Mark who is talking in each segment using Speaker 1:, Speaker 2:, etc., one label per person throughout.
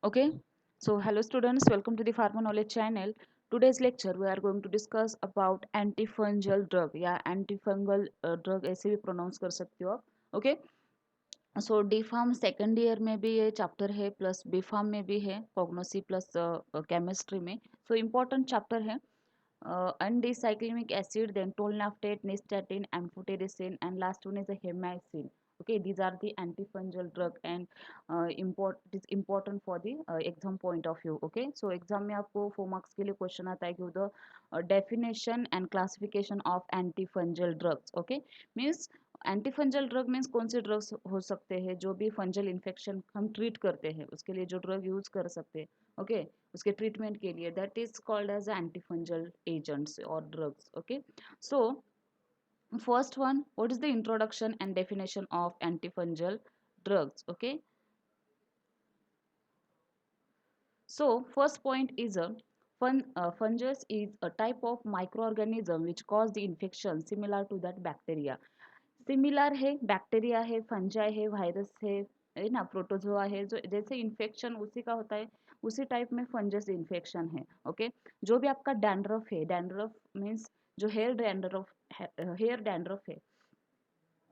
Speaker 1: Okay, so hello students, welcome to the Pharma Knowledge channel. Today's lecture we are going to discuss about antifungal drug या antifungal drug ऐसे भी pronounce कर सकते हो आप. Okay, so D Pharm second year में भी ये चैप्टर है प्लस B Pharm में भी है कॉग्नोसी प्लस केमिस्ट्री में. So important चैप्टर है. N-dicyclinic acid, then tolnaftate, nystatin, amphotericin, and last one is a hemicin. Okay, these are the antifungal drug and it is important for the exam point of view. Okay, so exam में आपको 4 marks के लिए question आता है कि the definition and classification of antifungal drugs. Okay, means antifungal drug means कौन से drugs हो सकते हैं जो भी फंजल इन्फेक्शन हम ट्रीट करते हैं उसके लिए जो ड्रग यूज कर सकते हैं. ओके, उसके ट्रीटमेंट के लिए that is called as antifungal agents और drugs. Okay, so first one, what is the introduction and definition of antifungal drugs? Okay, so first point is a fungus is a type of microorganism which cause the infection similar to that bacteria. Similar है, bacteria है, fungi है, virus है ना, protozoa है, जो जैसे infection उसी का होता है उसी टाइप में फंजस इन्फेक्शन है. ओके, जो भी आपका डैंड्रफ है, डैंड्रफ मीन्स जो हेयर डैंड्रफ है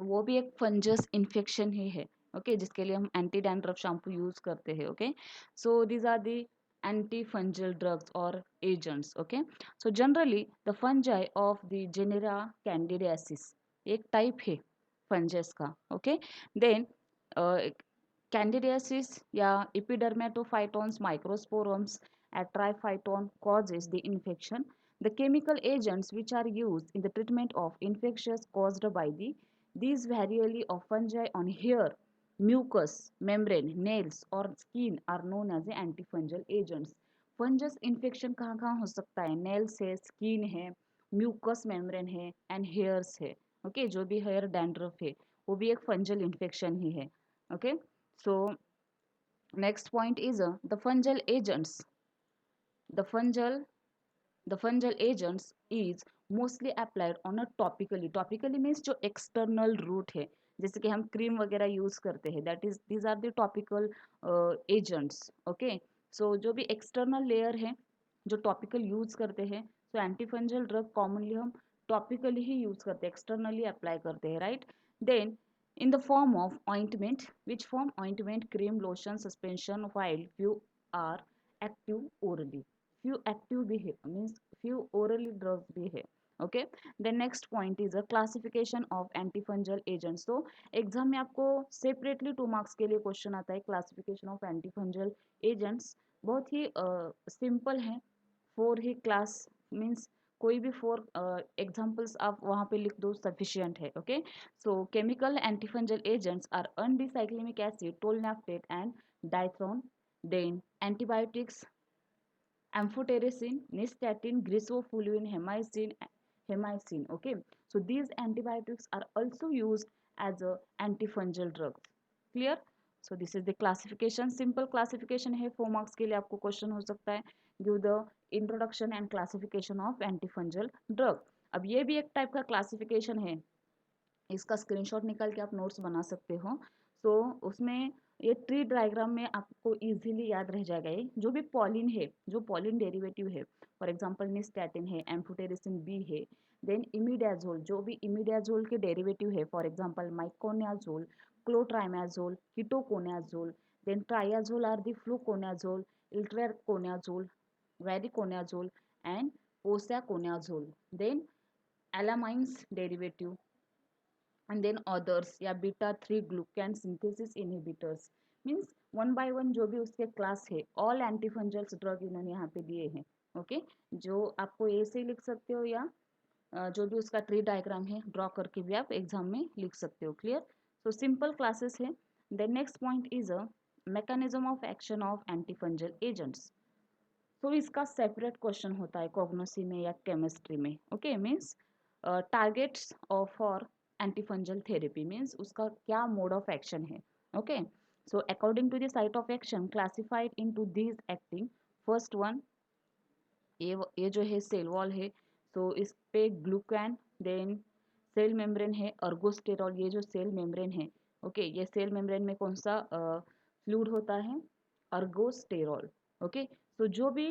Speaker 1: वो भी एक फंजस इन्फेक्शन ही है. ओके, जिसके लिए हम एंटी डैंड्रफ शैम्पू यूज करते हैं. Okay, so these are the anti fungal drugs और agents. Okay, so generally the fungi of the genera candidiasis एक टाइप है फंजस का. ओके, देन candidiasis या epidermatophytons microsporums atrophyton causes the infection. The chemical agents which are used in the treatment of infections caused by these variety of fungi on hair, mucous membrane, nails or skin are known as the antifungal agents. Fungus infection कहाँ कहाँ हो सकता है? Nails है, skin है, mucus membrane है and hairs है. Okay, जो भी हेयर डैंड्रफ है वो भी एक फंजल इन्फेक्शन ही है. Okay, so next point is the fungal agents. The fungal the fungal agents is mostly applied on a topically. Topically means जो external route है, जैसे कि हम क्रीम वगैरह यूज करते हैं, that is these are the topical agents. Okay, so जो भी एक्सटर्नल लेयर है जो टॉपिकल यूज करते हैं, सो एंटीफंजल ड्रग कॉमनली हम टॉपिकली ही यूज करते हैं, एक्सटर्नली अप्लाई करते हैं, right. Then in the form of ointment, which form ointment, cream, lotion, suspension, while few are active orally. Few active भी है means few orally drugs भी है. Okay, the next point is a classification of antifungal agents. तो exam में आपको separately 2 marks के लिए question आता है क्लासिफिकेशन ऑफ एंटीफंजल एजेंट्स. बहुत ही सिंपल है, 4 ही क्लास मीन्स कोई भी 4 एग्जाम्पल्स आप वहाँ पे लिख दो सफिशियंट है. Okay, so chemical antifungal agents are undecylenic acid, tolnaftate and dithranol. Then antibiotics amphotericin, nystatin, grisofulvin, hemicin. Okay, so these antibiotics are also used as a antifungal drugs. Clear? So this is the classification. Simple classification है, 4 marks के लिए आपको question हो सकता है. Give the introduction and classification of antifungal drug. अब ये भी एक टाइप का क्लासिफिकेशन है, इसका स्क्रीनशॉट निकाल के आप नोट्स बना सकते हो. सो उसमें ये ट्री डायग्राम में आपको इजीली याद रह जाएगा. ये जो भी पॉलिन है, जो पॉलिन डेरिवेटिव है, फॉर एग्जांपल निस्टैटिन है, एम्फोटेरिसिन बी है, देन इमिडाजोल जो भी इमिडाजोल के डेरिवेटिव है, for example miconazole, clotrimazole, ketoconazole, then triazole are the fluconazole, itraconazole, voriconazole and posaconazole. Then allylamines derivative and then others या beta 3 glucan synthesis inhibitors. Means one by one जो भी उसके class है, all एंटीफंजल्स drug इन्होंने यहाँ पे दिए हैं. ओके, जो आपको ए से लिख सकते हो या जो भी उसका ट्री डायग्राम है ड्रॉ करके भी आप एग्जाम में लिख सकते हो. क्लियर? सो सिंपल क्लासेस है. The next point is a mechanism of action of antifungal agents. तो इसका सेपरेट क्वेश्चन होता है कॉग्नोसी में या केमिस्ट्री में. Okay, means targets for antifungal therapy means उसका क्या मोड ऑफ एक्शन है. Okay, so according to the site of action classified into these acting. First one, ये जो है सेल वॉल है, तो इस पे ग्लूकैन, देन सेल मेम्ब्रेन है, अर्गोस्टेरॉल, ये जो सेल मेम्ब्रेन है. ओके, ये सेल मेम्ब्रेन में कौन सा फ्लूइड होता है? अर्गोस्टेरॉल। ओके, तो जो भी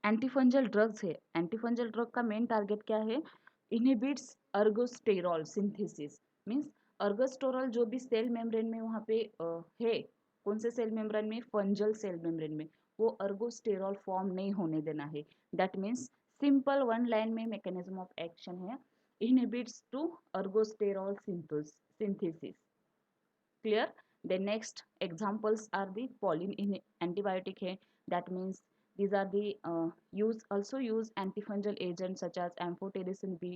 Speaker 1: एंटीफंजल ड्रग्स है, एंटीफंजल ड्रग का मेन टारगेट क्या है? Inhibits ergosterol synthesis. Means ergosterol जो भी सेल मेम्ब्रेन में वहाँ पे है, कौन से सेल मेम्ब्रेन में? फंजल सेल मेम्ब्रेन में, वो अर्गोस्टेरॉल फॉर्म नहीं होने देना है। That means simple one line में मैकेनिज्म ऑफ एक्शन है, inhibits to ergosterol synthesis. Clear? The next examples are the pollen in antibiotic है. That means these are the also use antifungal agents such as amphotericin B,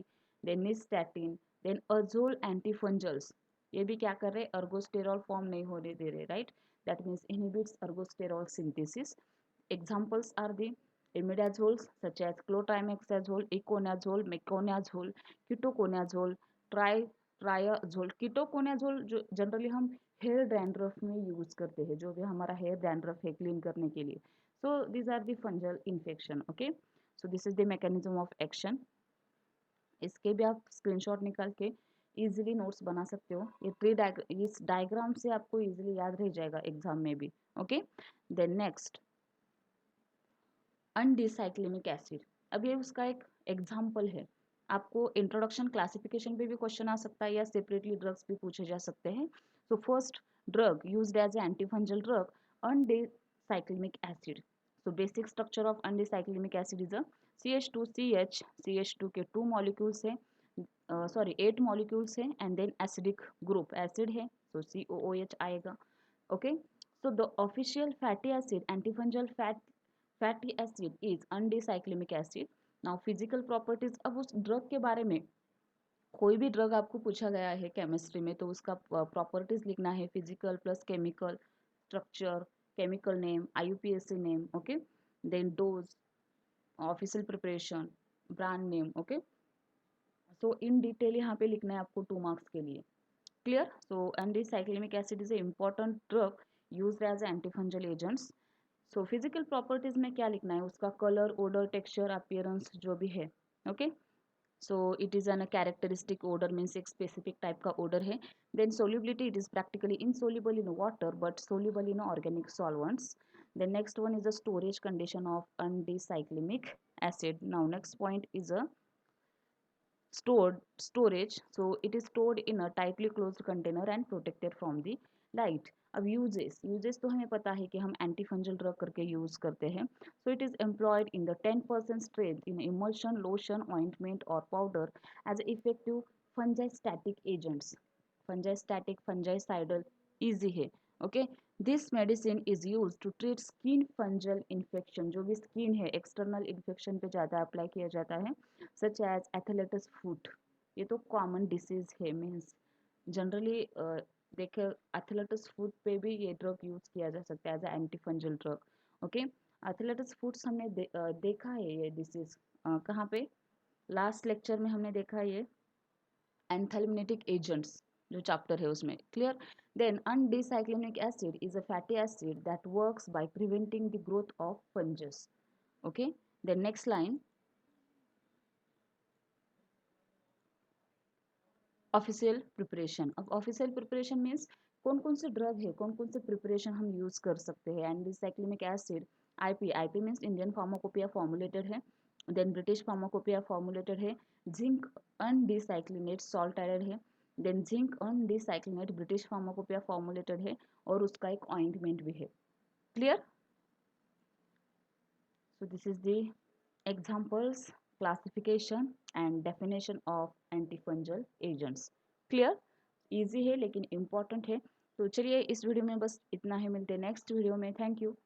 Speaker 1: then nystatin, then azole antifungals. ये भी क्या कर रहे हैं? अर्गोस्टेरॉल form नहीं होने दे रहे, right? That means inhibits ergosterol synthesis. Examples are the imidazoles such as clotrimazole, iconazole, meconazole, ketoconazole, ट्रायाजोल. Ketoconazole जो जनरली हम हेयर डैंड्रफ में यूज करते हैं, जो भी हमारा हेयर डैंड्रफ है क्लीन करने के लिए. So this are the fungal infection. Okay, so this is the mechanism of action. इसके भी आप स्क्रीनशॉट निकाल के इजीली नोट्स बना सकते हो. ये इस डायग्राम से आपको इजीली याद रह जाएगा एग्जाम में भी. Okay, then next undecylenic acid. अब ये उसका एक एग्जाम्पल है. आपको इंट्रोडक्शन क्लासिफिकेशन पे भी क्वेश्चन आ सकता है या सेपरेटली ड्रग्स भी पूछे जा सकते हैं. So first drug used as a antifungal drug undecylenic acid. So basic structure of undecylenic acid is a CH2CH. CH2 के 2 मॉलिक्यूल्स है, सॉरी 8 मॉलिक्यूल्स है, and then acidic group acid है, सो COOH आएगा. Okay, so the official fatty acid antifungal fatty acid is undicyclimic acid. Now physical properties. अब उस drug के बारे में कोई भी ड्रग आपको पूछा गया है केमिस्ट्री में, तो उसका प्रॉपर्टीज लिखना है. Physical plus chemical structure, chemical name, IUPAC name. Okay, then dose, official preparation, brand name. Okay, so in detail यहाँ पे लिखना है आपको 2 मार्क्स के लिए. Clear? So undecylenic acid is a important drug used as antifungal agents. So physical properties में क्या लिखना है? उसका कलर, ओडर, टेक्सचर, अपीयरेंस जो भी है. Okay, so it is an characteristic odour, means एक स्पेसिफिक टाइप का ओडर है. Then solubility, it is practically insoluble in water but soluble in organic solvents. Then next one is the storage condition of undicyclimic acid. Now next point is a storage. So it is stored in a tightly closed container and protected from the light. अब uses तो हमें पता है कि हम anti fungal drug करके use करते हैं. So it is employed in the 10% strength in emulsion, lotion, ointment और powder as effective fungistatic agents. Fungistatic, fungicidal, easy है. Okay, this medicine is use to treat skin fungal infection. जो भी skin है external infection पे ज़्यादा apply किया जाता है, सच एज एथलेटस फुट. ये तो कॉमन डिसीज है, मीन्स जनरली देखे एथलेटस फुट पे भी ये ड्रग यूज किया जा सकता है as a anti fungal drug. Okay, athlete's foots हमने देखा है ये डिसीज कहाँ पे? लास्ट लेक्चर में हमने देखा है ये एंथैल्मिनेटिक एजेंट्स जो चैप्टर है उसमें. Clear? Then undecylenic acid is a fatty acid that works by preventing the growth of fungus. Okay, then next line official preparation. अब ऑफिशियल प्रिपरेशन मीन्स कौन कौन से ड्रग है, कौन कौन से प्रिपरेशन हम यूज कर सकते हैं. Undecylenic acid IP means Indian pharmacopoeia formulated है, देन ब्रिटिश फार्माकोपिया फॉर्मुलेटेड है. जिंक अनडिसाइक्लिनेट सॉल्ट एडेड है, then zinc undecylenate British pharmacopoeia formulated है, और उसका एक ऑइंटमेंट भी है. Clear? So this is the examples, classification and definition of antifungal agents. Clear? Easy है लेकिन इम्पॉर्टेंट है. तो चलिए इस वीडियो में बस इतना ही, मिलते हैं नेक्स्ट वीडियो में. Thank you.